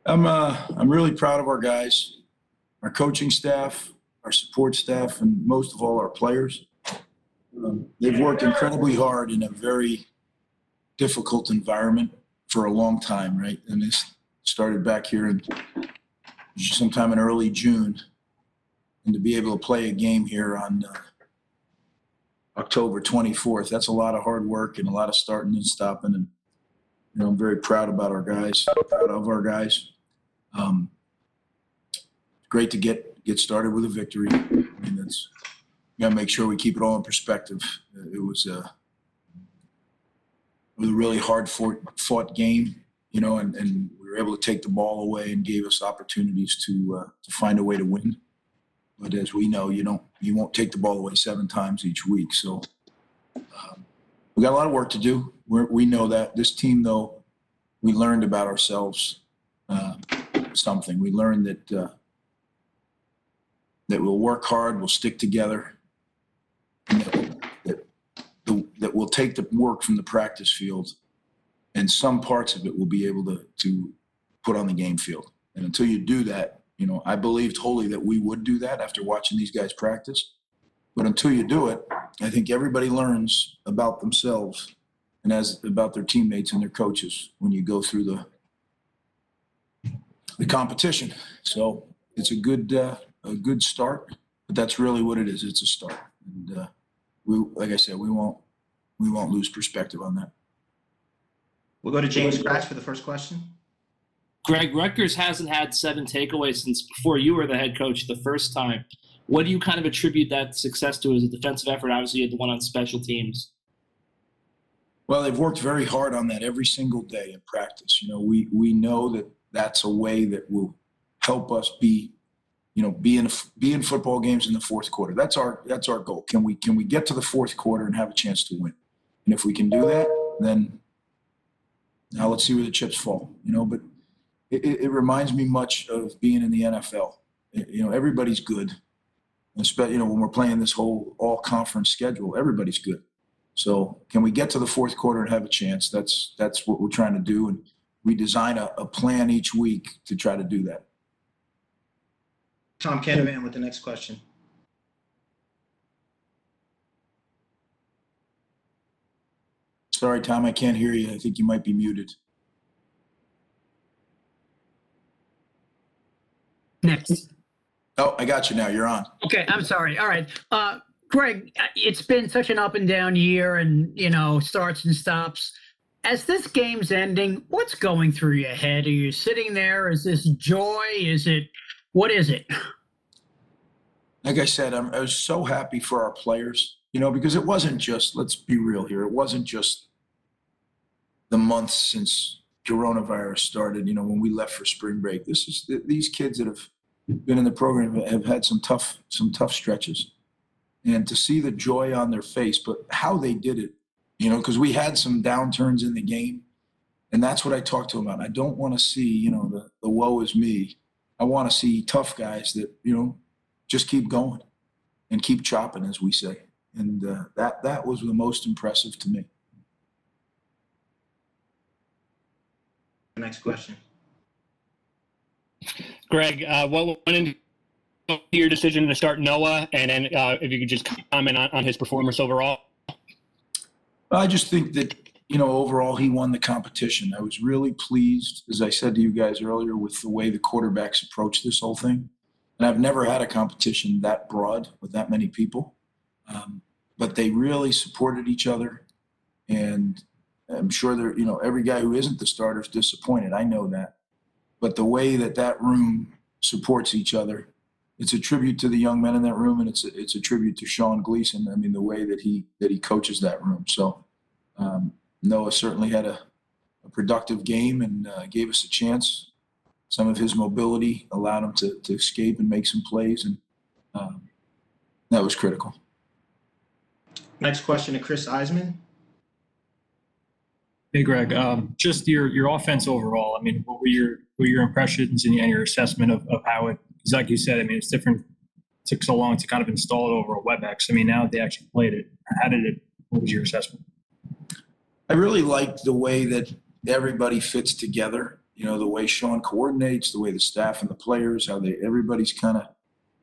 I'm really proud of our guys, our coaching staff, our support staff, and most of all our players. They've worked incredibly hard in a very difficult environment for a long time, right? And this started back here sometime in early June, and to be able to play a game here on October 24th, that's a lot of hard work and a lot of starting and stopping. And I'm very proud about our guys, proud of our guys. Great to get started with a victory. I mean, we got to make sure we keep it all in perspective. It was a really hard fought game, and we were able to take the ball away and gave us opportunities to find a way to win. But as we know, you won't take the ball away 7 times each week. So we got a lot of work to do. We know that. This team, though, we learned about ourselves something. We learned that we'll work hard, we'll stick together, and that we'll take the work from the practice field, and some parts of it we'll be able to put on the game field. And until you do that, I believed wholly that we would do that after watching these guys practice. But until you do it, I think everybody learns about themselves and about their teammates and their coaches when you go through the competition. So it's a good start, but that's really what it is. It's a start. And like I said, we won't lose perspective on that. We'll go to James Scratch for the first question. Greg, Rutgers hasn't had 7 takeaways since before you were the head coach the first time. What do you kind of attribute that success to as a defensive effort? Obviously, you had the one on special teams. Well, they've worked very hard on that every single day in practice. We know that that's a way that will help us be in football games in the fourth quarter. That's our goal. Can we get to the fourth quarter and have a chance to win? And if we can do that, then now let's see where the chips fall. But it reminds me much of being in the NFL. Everybody's good. Especially, when we're playing this whole all-conference schedule, everybody's good. So can we get to the fourth quarter and have a chance? That's what we're trying to do, and we design a plan each week to try to do that. Tom Canavan with the next question. Sorry, Tom, I can't hear you. I think you might be muted. Next. Oh, I got you now. You're on. Okay, I'm sorry. All right. Greg, it's been such an up and down year and, starts and stops. As this game's ending, what's going through your head? Are you sitting there? Is this joy? What is it? Like I said, I was so happy for our players, because it wasn't just, let's be real here, it wasn't just the months since coronavirus started, when we left for spring break. These kids that have been in the program have had some tough stretches. And to see the joy on their face, but how they did it, because we had some downturns in the game, and that's what I talked to them about. I don't want to see, the woe is me. I want to see tough guys that, just keep going and keep chopping, as we say. And that was the most impressive to me. Next question. Greg, what went into your decision to start Noah, and then if you could just comment on his performance overall? I just think that, overall he won the competition. I was really pleased, as I said to you guys earlier, with the way the quarterbacks approached this whole thing. And I've never had a competition that broad with that many people. But they really supported each other. And I'm sure every guy who isn't the starter is disappointed. I know that. But the way that room supports each other, it's a tribute to the young men in that room, and it's a tribute to Sean Gleason. I mean, the way that he coaches that room. So Noah certainly had a productive game and gave us a chance. Some of his mobility allowed him to escape and make some plays, and that was critical. Next question to Chris Eisman. Hey, Greg, just your offense overall. I mean, what were your impressions and your assessment of how it, because like you said, I mean, it's different. It took so long to kind of install it over a WebEx. I mean, now that they actually played it, what was your assessment? I really liked the way that everybody fits together. the way Sean coordinates, the way the staff and the players, how everybody's kind of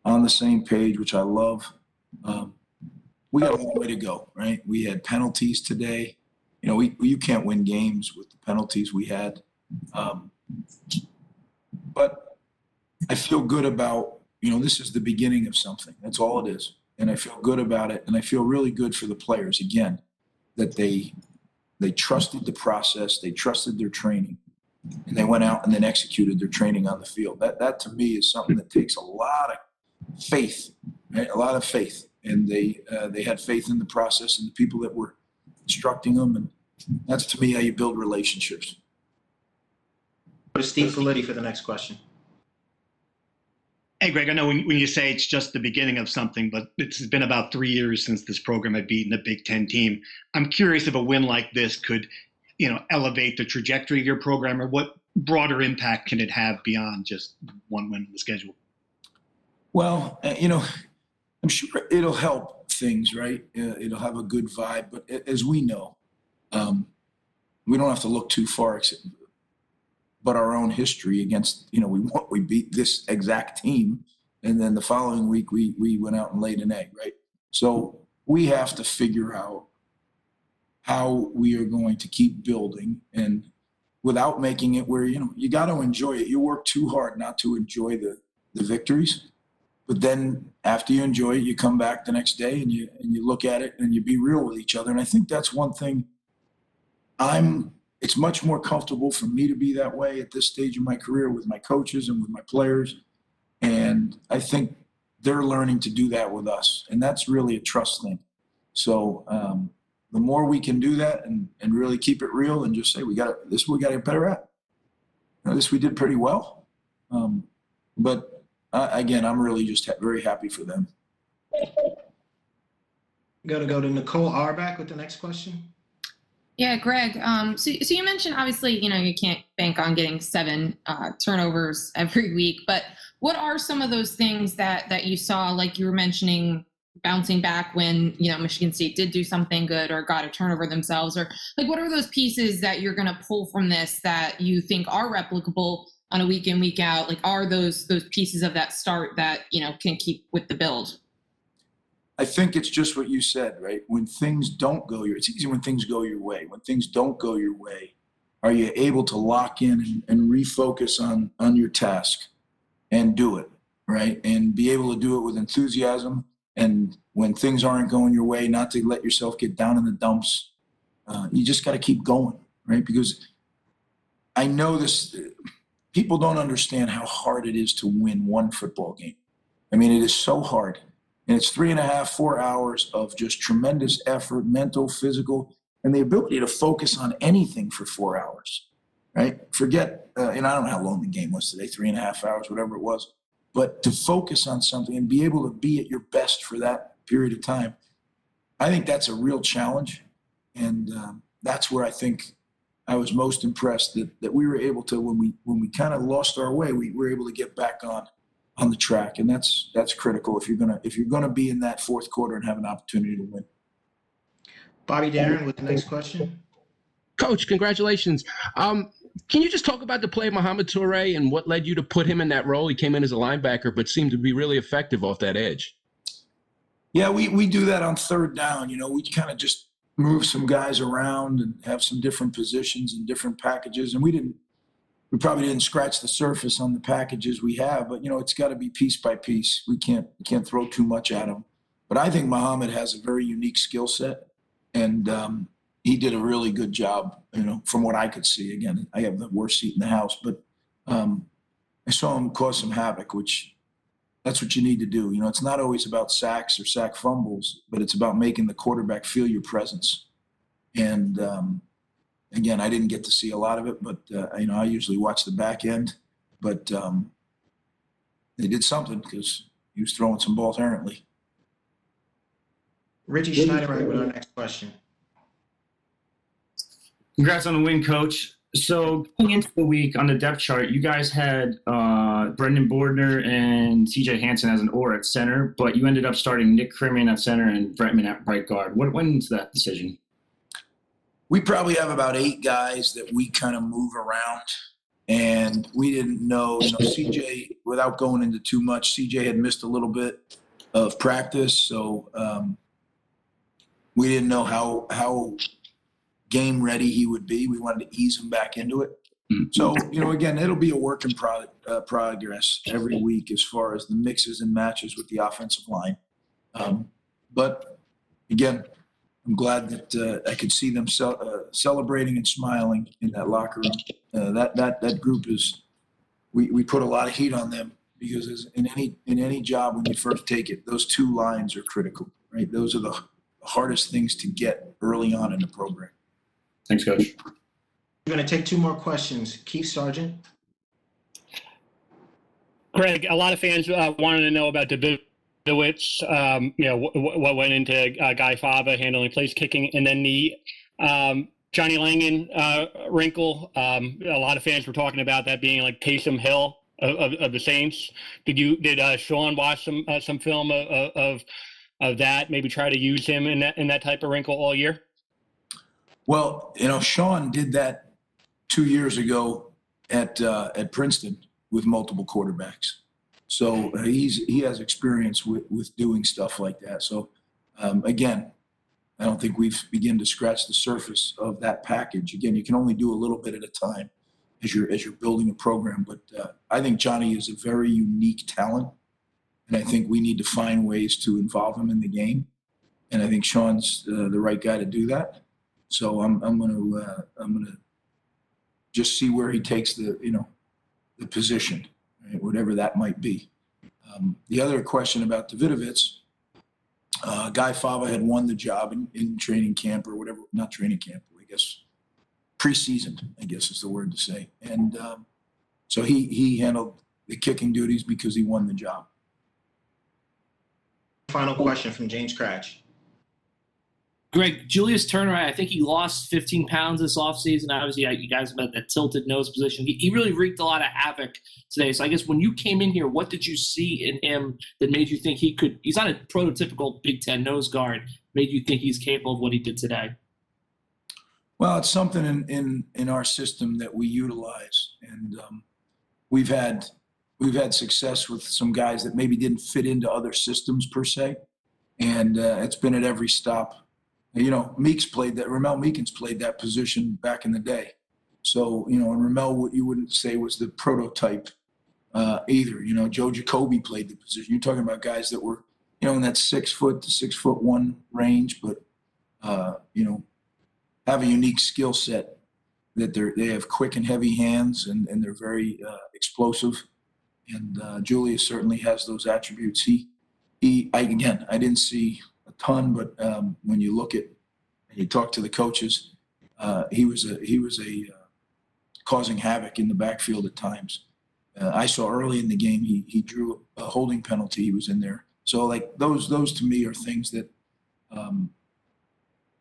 on the same page, which I love. We got a long way to go, right? We had penalties today. You can't win games with the penalties we had. But I feel good about, this is the beginning of something. That's all it is. And I feel good about it. And I feel really good for the players, again, that they trusted the process. They trusted their training. And they went out and then executed their training on the field. That to me is something that takes a lot of faith, right? A lot of faith. And they had faith in the process and the people that were instructing them. And that's, to me, how you build relationships. Go to Steve Felitti for the next question. Hey, Greg, I know when you say it's just the beginning of something, but it's been about 3 years since this program had beaten a Big Ten team. I'm curious if a win like this could, elevate the trajectory of your program, or what broader impact can it have beyond just one win on the schedule? Well, I'm sure it'll help things, right? It'll have a good vibe. But as we know, we don't have to look too far, but our own history against, we beat this exact team. And then the following week, we went out and laid an egg, right? So we have to figure out how we are going to keep building, and without making it where, you got to enjoy it. You work too hard not to enjoy the victories. But then after you enjoy it, you come back the next day and you look at it and you be real with each other. And I think that's one thing it's much more comfortable for me to be that way at this stage of my career with my coaches and with my players. And I think they're learning to do that with us. And that's really a trust thing. So the more we can do that and really keep it real and just say, this we got to get better at. This we did pretty well. But again, I'm really just very happy for them. Go to Nicole Auerbach with the next question. Yeah, Greg. So you mentioned, obviously, you can't bank on getting 7 turnovers every week, but what are some of those things that you saw, like you were mentioning, bouncing back when, Michigan State did do something good or got a turnover themselves, or like, what are those pieces that you're going to pull from this that you think are replicable on a week in, week out? Like, are those pieces of that start that, can keep with the build? I think it's just what you said, right? When things don't go it's easy when things go your way. When things don't go your way, are you able to lock in and refocus on your task and do it, right? And be able to do it with enthusiasm. And when things aren't going your way, not to let yourself get down in the dumps. You just got to keep going, right? Because I know people don't understand how hard it is to win one football game. I mean, it is so hard. And it's 3.5, 4 hours of just tremendous effort, mental, physical, and the ability to focus on anything for 4 hours, right? Forget, and I don't know how long the game was today, 3.5 hours, whatever it was. But to focus on something and be able to be at your best for that period of time, I think that's a real challenge. And that's where I think I was most impressed that we were able to, when we kind of lost our way, we were able to get back on the track. And that's critical if you're gonna be in that fourth quarter and have an opportunity to win. Bobby Darin with the next question. Coach, congratulations. Can you just talk about the play of Mohamed Touré and what led you to put him in that role? He came in as a linebacker, but seemed to be really effective off that edge. Yeah, we do that on third down. We kind of just move some guys around and have some different positions and different packages. And we probably didn't scratch the surface on the packages we have, but it's got to be piece by piece. We can't throw too much at him. But I think Mohamed has a very unique skill set, and he did a really good job, from what I could see. Again, I have the worst seat in the house, but I saw him cause some havoc, which that's what you need to do. It's not always about sacks or sack fumbles, but it's about making the quarterback feel your presence. And again, I didn't get to see a lot of it, but I usually watch the back end. But they did something because he was throwing some balls errantly. Richie Schneider with our next question. Congrats on the win, Coach. So going into the week on the depth chart, you guys had Brendan Bordner and CJ Hansen as an or at center, but you ended up starting Nick Crimmon at center and Bretman at right guard. What went into that decision? We probably have about 8 guys that we kind of move around. And we didn't know, CJ, without going into too much, CJ had missed a little bit of practice. So we didn't know how game ready he would be. We wanted to ease him back into it. So, again, it'll be a work in progress every week as far as the mixes and matches with the offensive line. But again, I'm glad that I could see them celebrating and smiling in that locker room. That group is, we put a lot of heat on them because in any job when you first take it, those two lines are critical, right? Those are the hardest things to get early on in the program. Thanks, Coach. We're going to take two more questions. Keith Sargent. Greg, a lot of fans wanted to know about Davidowitz, what went into Guy Fava handling place kicking, and then the Johnny Langan wrinkle. A lot of fans were talking about that being like Taysom Hill of the Saints. Did Sean watch some film of that? Maybe try to use him in that type of wrinkle all year. Well, Sean did that 2 years ago at Princeton with multiple quarterbacks. So he has experience with doing stuff like that. So again, I don't think we've begun to scratch the surface of that package. Again, you can only do a little bit at a time as you're building a program. But I think Johnny is a very unique talent, and I think we need to find ways to involve him in the game. And I think Sean's the right guy to do that. So I'm gonna just see where he takes the position, right, whatever that might be. The other question about Davidowitz, Guy Fava had won the job in training camp or whatever, not training camp, I guess preseason, I guess is the word to say. And so he handled the kicking duties because he won the job. Final question from James Cratch. Greg, Julius Turner, I think he lost 15 pounds this offseason. Obviously, you guys about that tilted nose position. He really wreaked a lot of havoc today. So I guess when you came in here, what did you see in him that made you think he's not a prototypical Big Ten nose guard, made you think he's capable of what he did today? Well, it's something in our system that we utilize. And we've had success with some guys that maybe didn't fit into other systems per se. And it's been at every stop. Meeks played that. Ramel Meekins played that position back in the day. So, and Ramel, you wouldn't say was the prototype either. Joe Jacoby played the position. You're talking about guys that were, in that 6 foot to 6'1" range, but, have a unique skill set that they have quick and heavy hands and they're very explosive. And Julius certainly has those attributes. I didn't see a ton, but when you look at and you talk to the coaches, he was causing havoc in the backfield at times. I saw early in the game he drew a holding penalty. He was in there, so like those to me are things that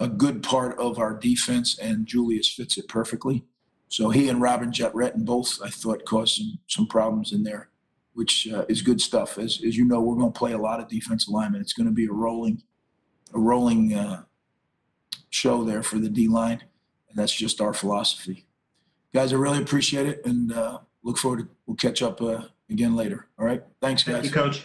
a good part of our defense, and Julius fits it perfectly. So he and Robin Jetretton both, I thought, caused some problems in there, which is good stuff. As you know, we're going to play a lot of defensive linemen. It's going to be a rolling show there for the D-line, and that's just our philosophy. Guys, I really appreciate it, and look forward to we'll catch up again later. All right? Thanks, guys. Thank you, Coach.